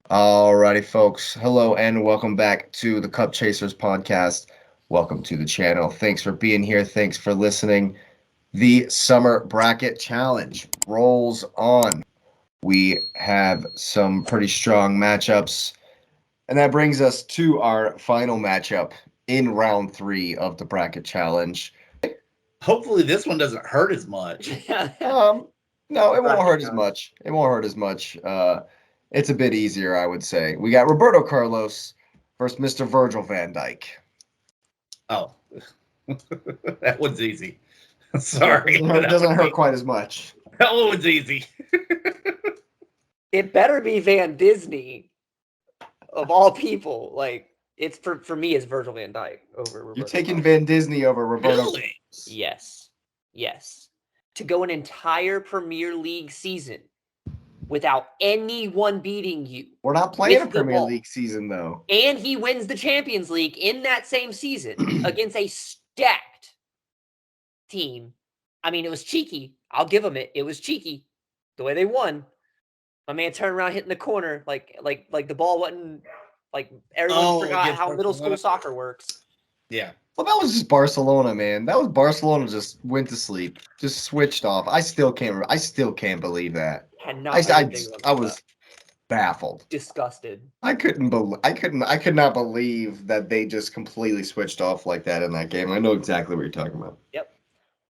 Alrighty, folks. Hello and welcome back to the Cup Chasers podcast. Welcome to the channel. Thanks for being here. Thanks for listening. The Summer Bracket Challenge rolls on. We have some pretty strong matchups, and that brings us to our final matchup in round 3 of the Bracket Challenge. Hopefully, this one doesn't hurt as much. No, it won't hurt as much. It won't hurt as much. It's a bit easier, I would say. We got Roberto Carlos versus Mr. Virgil van Dijk. Oh, that one's easy. Sorry. It doesn't hurt quite as much. That one was easy. It better be Van Disney, of all people. Like, it's for me, it's Virgil van Dijk over Roberto. You're taking Van Disney over Roberto. Really? Yes. To go an entire Premier League season without anyone beating you. We're not playing a Premier League season, though. And he wins the Champions League in that same season against a stacked team. I mean, it was cheeky. I'll give him it. It was cheeky the way they won. My man turned around hitting the corner like the ball wasn't like everyone forgot how middle school soccer works. Yeah. Well, that was just Barcelona, man. That was Barcelona just went to sleep, just switched off. I still can't believe that. I was baffled, disgusted. I could not believe that they just completely switched off like that in that game. I know exactly what you're talking about. Yep.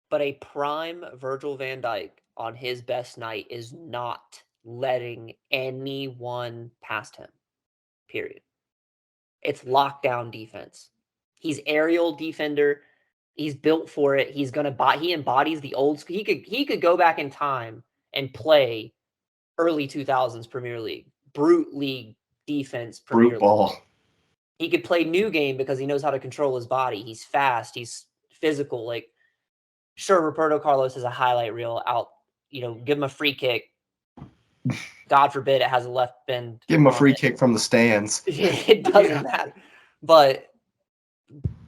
But a prime Virgil van Dijk on his best night is not letting anyone past him. Period. It's lockdown defense. He's aerial defender. He's built for it. He embodies the old school. He could go back in time and play early 2000s Premier League, brute league defense, Premier brute ball. League. He could play new game because he knows how to control his body. He's fast. He's physical. Like, sure, Roberto Carlos has a highlight reel out. Give him a free kick. God forbid it has a left bend. Give him a free kick from the stands. It doesn't matter. But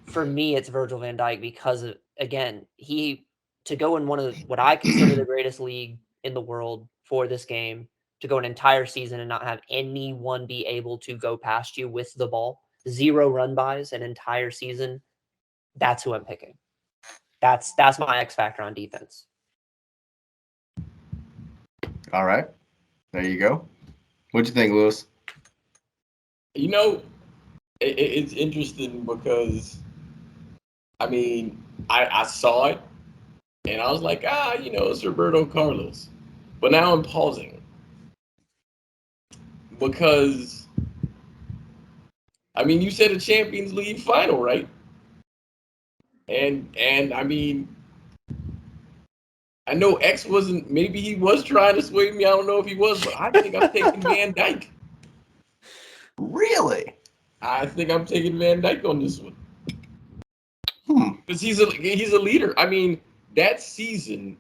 for me, it's Virgil van Dijk because of, again, to go in one of what I consider the greatest league in the world for this game, to go an entire season and not have anyone be able to go past you with the ball, 0 run-bys an entire season, that's who I'm picking. That's my X factor on defense. All right. There you go. What'd you think, Lewis? It's interesting because, I saw it, and I was like, it's Roberto Carlos. But now I'm pausing. Because, you said a Champions League final, right? And I know X maybe he was trying to sway me. I don't know if he was, but I think I'm taking Van Dijk. Really? I think I'm taking Van Dijk on this one. Because he's a leader. That season,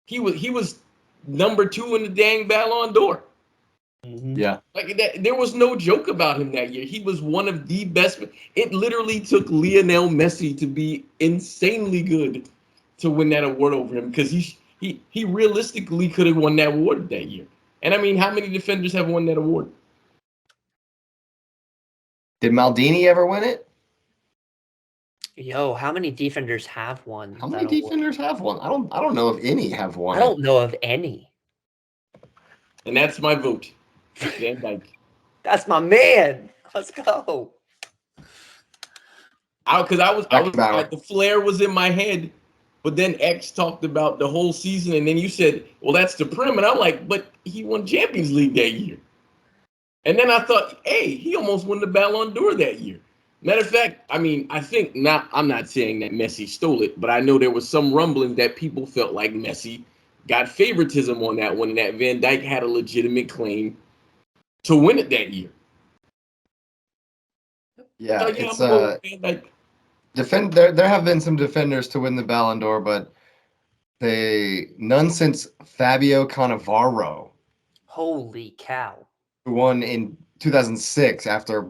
he was number 2 in the dang Ballon d'Or. Mm-hmm. Yeah. Like that, there was no joke about him that year. He was one of the best. It literally took Lionel Messi to be insanely good to win that award over him, because he realistically could have won that award that year. And how many defenders have won that award? Did Maldini ever win it? How many defenders have won? How many defenders have won? I don't know if any have won. I don't know of any. And that's my vote. Van Dijk. That's my man. Let's go. Because I was like, the flair was in my head, but then X talked about the whole season, and then you said, well, that's the Prem, and I'm like, but he won Champions League that year. And then I thought, hey, he almost won the Ballon d'Or that year. Matter of fact, I think not. I'm not saying that Messi stole it, but I know there was some rumbling that people felt like Messi got favoritism on that one, and that Van Dijk had a legitimate claim to win it that year. Yeah, there have been some defenders to win the Ballon d'Or, but none since Fabio Cannavaro. Holy cow. Who won in 2006 after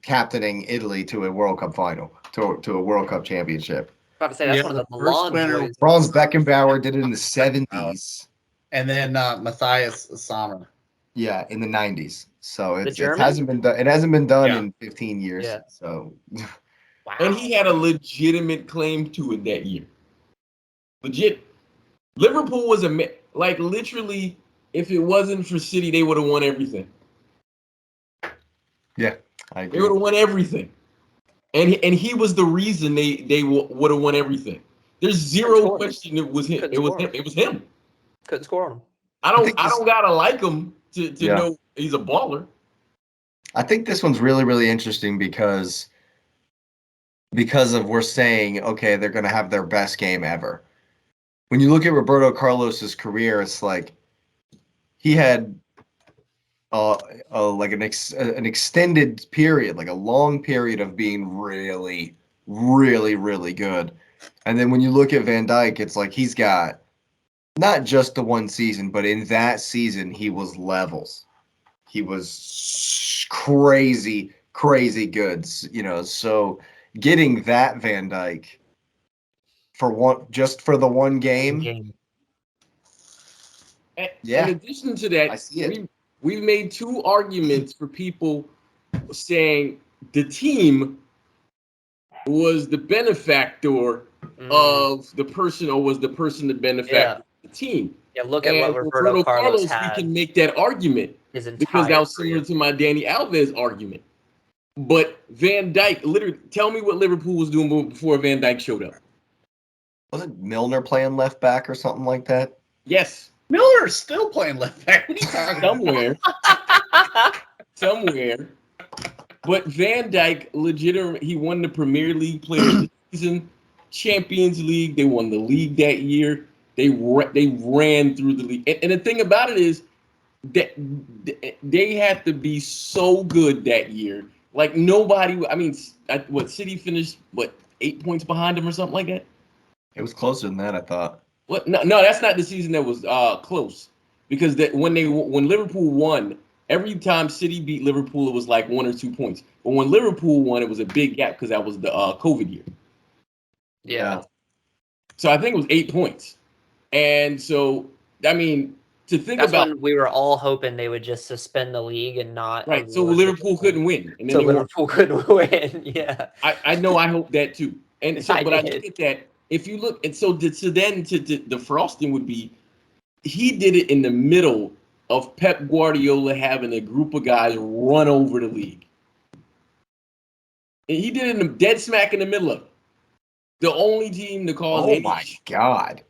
captaining Italy to a World Cup final, to a World Cup championship. I was about to say, that's one of the blonde boys. Franz Beckenbauer did it in the 70s. And then Matthias Sommer. Yeah, in the 90s. So The it German? hasn't been done. It hasn't been done Yeah. in 15 years. Yeah. So Wow. And he had a legitimate claim to it that year. Legit. Liverpool was like literally, if it wasn't for City, they would have won everything. yeah, I They agree. would have won everything. And he was the reason they would have won everything. There's zero question it was him. Couldn't It was score. him. It was him. Couldn't score on him. I don't gotta like him to Yeah. know he's a baller. I think this one's really, really interesting because of we're saying, okay, they're going to have their best game ever. When you look at Roberto Carlos's career, it's like he had like an extended period, like a long period of being really, really, really good. And then when you look at Van Dijk, it's like he's got not just the one season, but in that season, he was levels. He was crazy, crazy good. So getting that Van Dijk for the one game. Yeah, In addition to that, I see it. we've made two arguments for people saying the team was the benefactor of the person, or was the person the benefactor of the team. Yeah, look at what And Roberto Carlos we had can make that argument his entire because that was career. similar to my Danny Alves argument. But Van Dijk, literally, tell me what Liverpool was doing before Van Dijk showed up. Wasn't Milner playing left back or something like that? Yes, Miller's still playing left back. What are you talking about? somewhere. But Van Dijk, legitimately, he won the Premier League Player of the Season, Champions League. They won the league that year. They ran through the league. And the thing about it is that they had to be so good that year. Like nobody. I mean, what City finished 8 points behind them or something like that. It was closer than that, I thought. What? No, that's not the season that was close. Because when Liverpool won, every time City beat Liverpool, it was like 1 or 2 points. But when Liverpool won, it was a big gap because that was the COVID year. Yeah. So I think it was 8 points. And so, I mean, to think That's about when we were all hoping they would just suspend the league and not. right. So Liverpool couldn't win, and then So they won. Liverpool couldn't win. Yeah. I know. I hope that too. And so, I but I did. look at that. If you look, and so then to the frosting would be, he did it in the middle of Pep Guardiola having a group of guys run over the league. And he did it in the dead smack in the middle of it. The only team to cause Oh my God.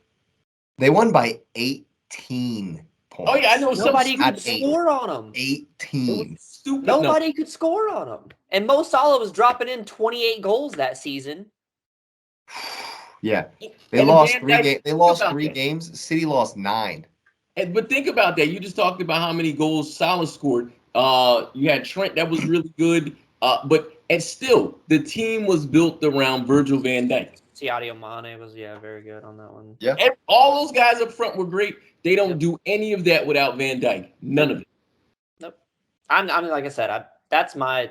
They won by 18 points. Oh yeah, I know. Nobody could At eight. score on them. 18. Stupid. Nobody could score on them. And Mo Salah was dropping in 28 goals that season. Yeah. They And lost Van 3 Dijk, games. They think lost about 3 that. games. City lost 9. But think about that. You just talked about how many goals Salah scored. You had Trent that was really good. And still, the team was built around Virgil van Dijk. Sadio Mane was very good on that one. Yeah. All those guys up front were great. They don't Yep. do any of that without Van Dijk. None of it. Nope. I'm like I said, that's my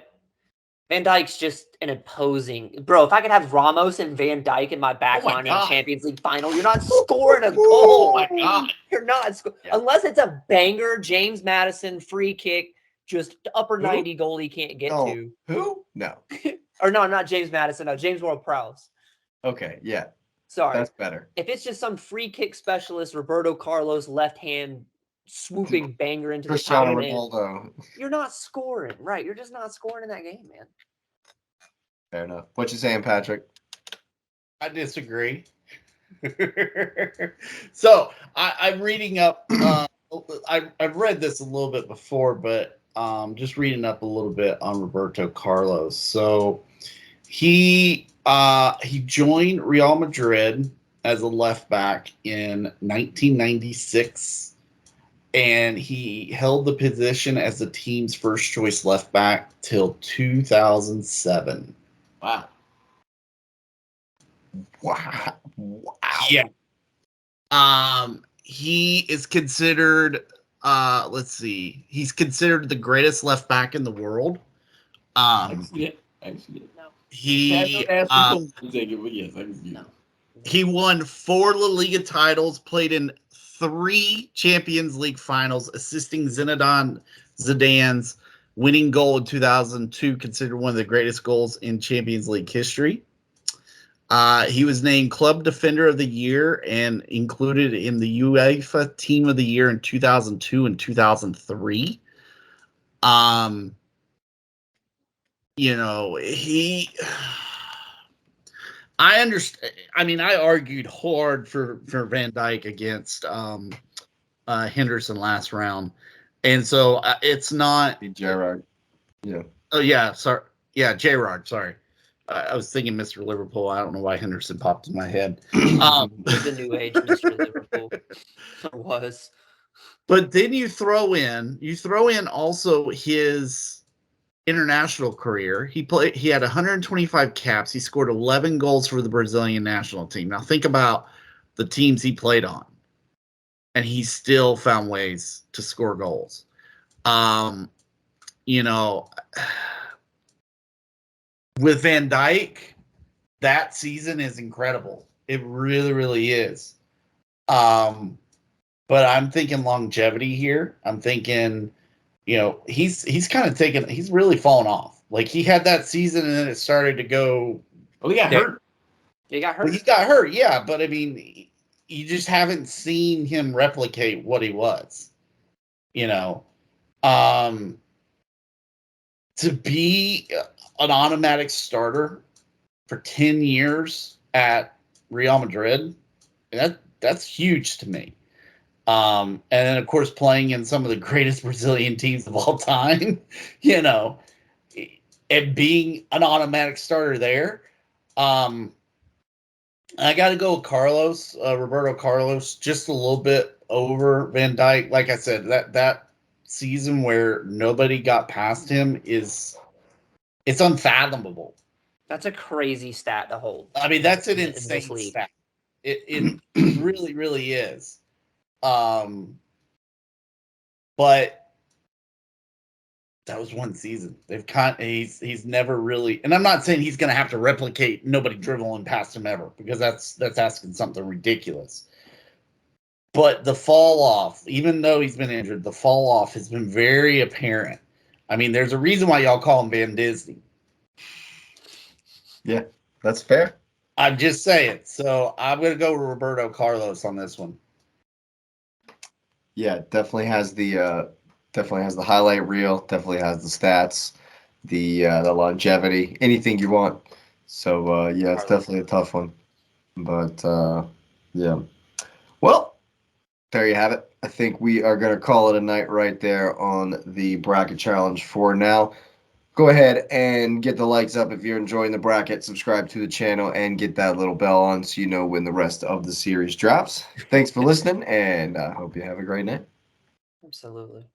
Van Dijk's just an imposing bro. If I could have Ramos and Van Dijk in my back line in the Champions League final, you're not scoring a goal. Oh my God. You're not unless it's a banger, James Madison free kick, just upper 90 goal he can't get to. Who? No. Or no, not James Madison. No, James Ward-Prowse. Okay, yeah. Sorry. That's better. If it's just some free kick specialist, Roberto Carlos left hand swooping banger into Cristiano the Ronaldo. you're not scoring, right? You're just not scoring in that game, man. Fair enough. What you saying, Patrick? I disagree. So I'm reading up. I've read this a little bit before, but just reading up a little bit on Roberto Carlos. So he joined Real Madrid as a left back in 1996, and he held the position as the team's first choice left back till 2007. Wow. Yeah. He is considered he's considered the greatest left back in the world. I see it. No. He won 4 La Liga titles, played in 3 Champions League finals, assisting Zinedine Zidane's winning goal in 2002, considered one of the greatest goals in Champions League history. He was named Club Defender of the Year and included in the UEFA Team of the Year in 2002 and 2003. I understand. I mean, I argued hard for Van Dijk against Henderson last round, and so it's not Gerrard. Yeah. Oh yeah, sorry. Yeah, Gerrard. Sorry, I was thinking Mr. Liverpool. I don't know why Henderson popped in my head. The new age Mr. Liverpool was. But then you throw in also his international career. He had 125 caps. He scored 11 goals for the Brazilian national team. Now think about the teams he played on, and he still found ways to score goals. With Van Dijk, that season is incredible. It really, really is. But I'm thinking longevity here. I'm thinking, he's kind of he's really fallen off. Like he had that season and then it started to go. Oh, he got hurt. He got hurt. Well, he got hurt, yeah. But I mean, you just haven't seen him replicate what he was. To be an automatic starter for 10 years at Real Madrid, that's huge to me. And then, of course, playing in some of the greatest Brazilian teams of all time, and being an automatic starter there. I got to go with Carlos, Roberto Carlos, just a little bit over Van Dijk. Like I said, that season where nobody got past him it's unfathomable. That's a crazy stat to hold. I mean, that's an insane stat. It really, really is. But that was one season. He's never really, and I'm not saying he's going to have to replicate nobody dribbling past him ever, because that's asking something ridiculous. But the fall off, even though he's been injured, the fall off has been very apparent. I mean, there's a reason why y'all call him Van Disney. Yeah, that's fair. I'm just saying. So I'm going to go with Roberto Carlos on this one. Yeah, definitely has the highlight reel. Definitely has the stats, the longevity, anything you want. So yeah, it's definitely a tough one. But yeah, well, there you have it. I think we are going to call it a night right there on the bracket challenge for now. Go ahead and get the likes up if you're enjoying the bracket. Subscribe to the channel and get that little bell on so you know when the rest of the series drops. Thanks for listening, and I hope you have a great night. Absolutely.